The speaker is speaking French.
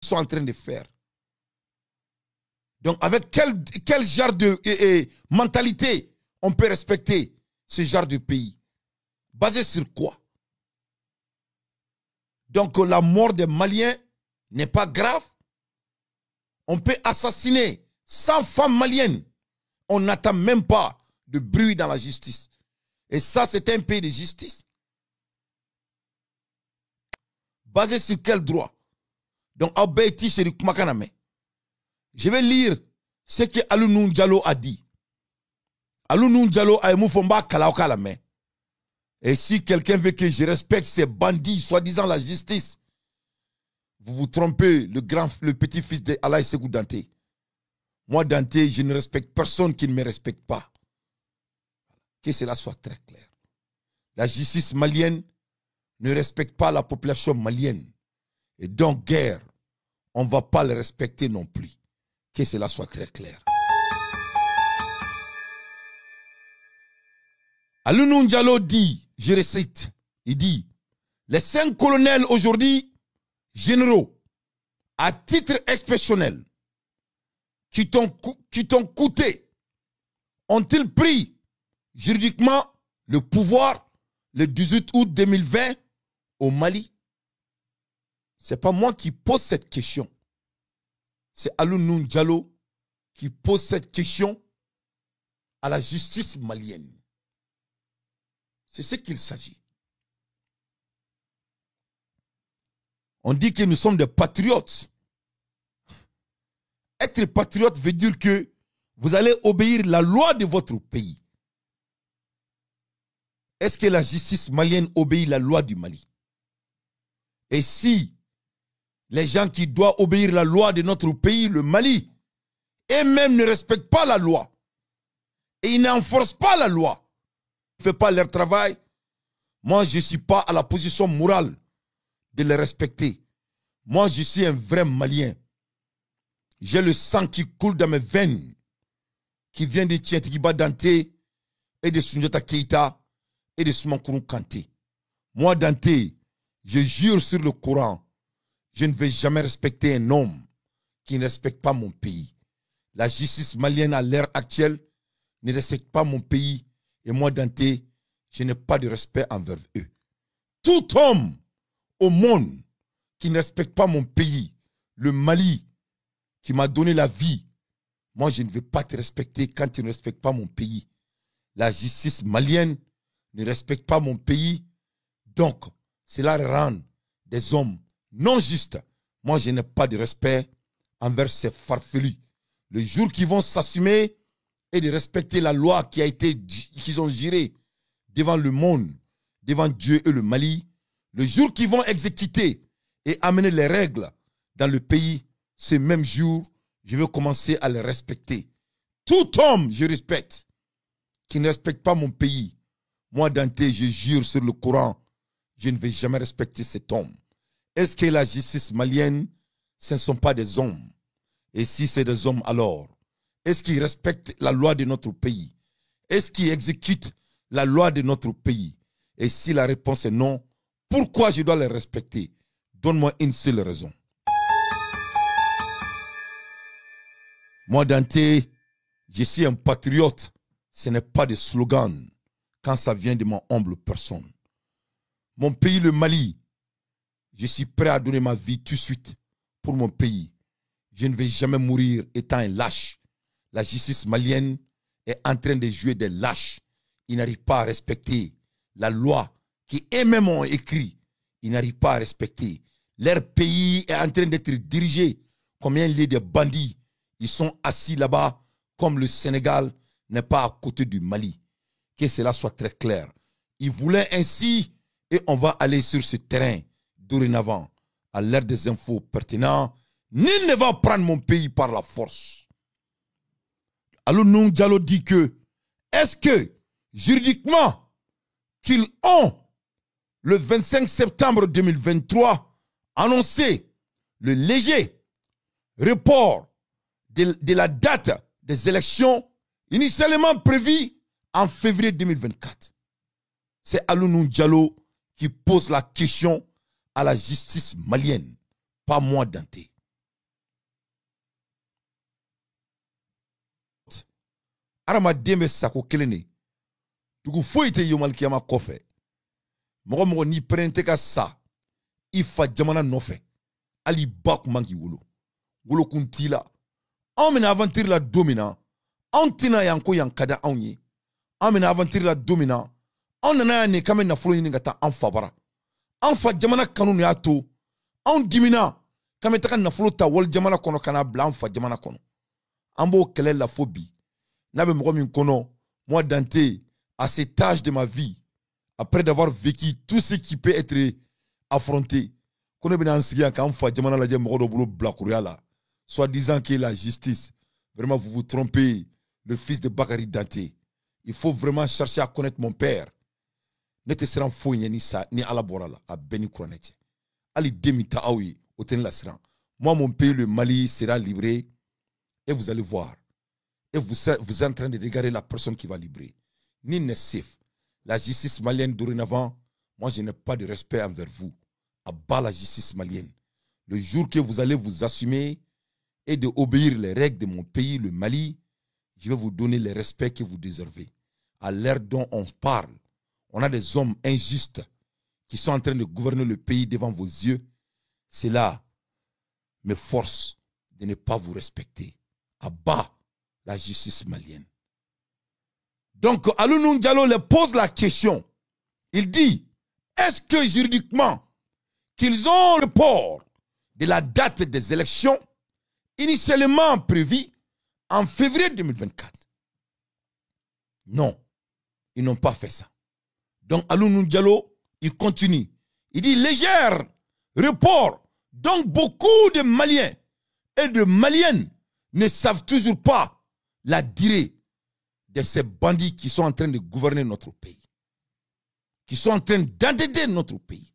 sont en train de faire. Donc, avec quel genre de mentalité on peut respecter ce genre de pays? Basé sur quoi? Donc, la mort des Maliens n'est pas grave. On peut assassiner 100 femmes maliennes. On n'attend même pas de bruit dans la justice. Et ça, c'est un pays de justice. Basé sur quel droit? Donc, je vais lire ce que Alounou Diallo a dit. Alounou Diallo a moufomba kalaoka la main. Et si quelqu'un veut que je respecte ces bandits, soi-disant la justice, vous vous trompez, le petit-fils de Alaï Segou Dante. Moi, Dante, je ne respecte personne qui ne me respecte pas. Que cela soit très clair. La justice malienne ne respecte pas la population malienne. Et donc, guerre, on ne va pas le respecter non plus. Que cela soit très clair. Alounou Diallo dit, je récite, il dit, les 5 colonels aujourd'hui, généraux, à titre exceptionnel, qui t'ont coûté, ont-ils pris juridiquement le pouvoir le 18 août 2020 au Mali? Ce n'est pas moi qui pose cette question. C'est Alounou Diallo qui pose cette question à la justice malienne. C'est ce qu'il s'agit. On dit que nous sommes des patriotes. Être patriote veut dire que vous allez obéir la loi de votre pays. Est-ce que la justice malienne obéit la loi du Mali? Et si les gens qui doivent obéir la loi de notre pays, le Mali, eux-mêmes ne respectent pas la loi, et ils n'enforcent pas la loi, ne font pas leur travail, moi je ne suis pas à la position morale de les respecter. Moi je suis un vrai Malien. J'ai le sang qui coule dans mes veines, qui vient de Tientikiba Dante et de Soundiata Keïta et de Soumankouroun Kanté. Moi Dante, je jure sur le Coran, je ne vais jamais respecter un homme qui ne respecte pas mon pays. La justice malienne à l'heure actuelle ne respecte pas mon pays. Et moi, Dante, je n'ai pas de respect envers eux. Tout homme au monde qui ne respecte pas mon pays, le Mali, qui m'a donné la vie, moi, je ne vais pas te respecter quand tu ne respectes pas mon pays. La justice malienne ne respecte pas mon pays. Donc, cela rend des hommes non justes. Moi, je n'ai pas de respect envers ces farfelus. Le jour qu'ils vont s'assumer et de respecter la loi qu'ils ont jurée devant le monde, devant Dieu et le Mali, le jour qu'ils vont exécuter et amener les règles dans le pays, ce même jour, je vais commencer à les respecter. Tout homme, je respecte, qui ne respecte pas mon pays, moi, Dante, je jure sur le Coran, je ne vais jamais respecter cet homme. Est-ce que la justice malienne, ce ne sont pas des hommes? Et si c'est des hommes, alors, est-ce qu'ils respectent la loi de notre pays? Est-ce qu'ils exécutent la loi de notre pays? Et si la réponse est non, pourquoi je dois les respecter? Donne-moi une seule raison. Moi, Dante, je suis un patriote. Ce n'est pas des slogans quand ça vient de mon humble personne. Mon pays, le Mali, je suis prêt à donner ma vie tout de suite pour mon pays. Je ne vais jamais mourir étant un lâche. La justice malienne est en train de jouer des lâches. Ils n'arrivent pas à respecter la loi qui eux-mêmes ont écrit. Ils n'arrivent pas à respecter. Leur pays est en train d'être dirigé comme un lit de bandits. Ils sont assis là-bas comme le Sénégal n'est pas à côté du Mali. Que cela soit très clair. Ils voulaient ainsi et on va aller sur ce terrain dorénavant à l'ère des infos pertinentes. Nul ne va prendre mon pays par la force. Alounou Diallo dit que, est-ce que, juridiquement, qu'ils ont, le 25 septembre 2023, annoncé le léger report de la date des élections initialement prévues en février 2024. C'est Alounou Diallo qui pose la question à la justice malienne, pas moi Dante. Arama deme sako kelene. Tugu foite yomal kiyama kofe. Mogo ni prente ka sa. Ifa jamana nofe. Ali bak manki wolo. Wolo kuntila. On mena aventure la domina. On tina yanko yankada onye. On mena aventure la domina. On nana ne kame na folo yini ngata en fabara. On fa jamana kanunu ya to. On dimina. Kame taka na folo ta wol jamana kono kana bla fa jamana kono. Ambo kele la phobie. Nabe mogo min kono. Moi Dante, à cet âge de ma vie, après d'avoir vécu tout ce qui peut être affronté, qu'on est en Syrie, quand on fait jamana la diam mogo boulot blakuria soit disant que la justice, vraiment vous vous trompez, le fils de Bakari Dante. Il faut vraiment chercher à connaître mon père. N'était seran fo ni sa ni alabora la a beni kronete. Ali demita awi oten la seran. Moi mon pays le Mali sera livré et vous allez voir. Et vous êtes en train de regarder la personne qui va libérer. Ni Nessif, la justice malienne dorénavant, moi je n'ai pas de respect envers vous. À bas la justice malienne. Le jour que vous allez vous assumer et de obéir les règles de mon pays, le Mali, je vais vous donner le respect que vous déservez. À l'ère dont on parle, on a des hommes injustes qui sont en train de gouverner le pays devant vos yeux. Cela me force de ne pas vous respecter. À bas la justice malienne. Donc, Alounou Diallo le pose la question. Il dit, est-ce que juridiquement, qu'ils ont le port de la date des élections initialement prévue en février 2024? Non, ils n'ont pas fait ça. Donc, Alounou Diallo, il continue. Il dit, légère report. Donc, beaucoup de Maliens et de Maliennes ne savent toujours pas la durée de ces bandits qui sont en train de gouverner notre pays, qui sont en train d'endetter notre pays.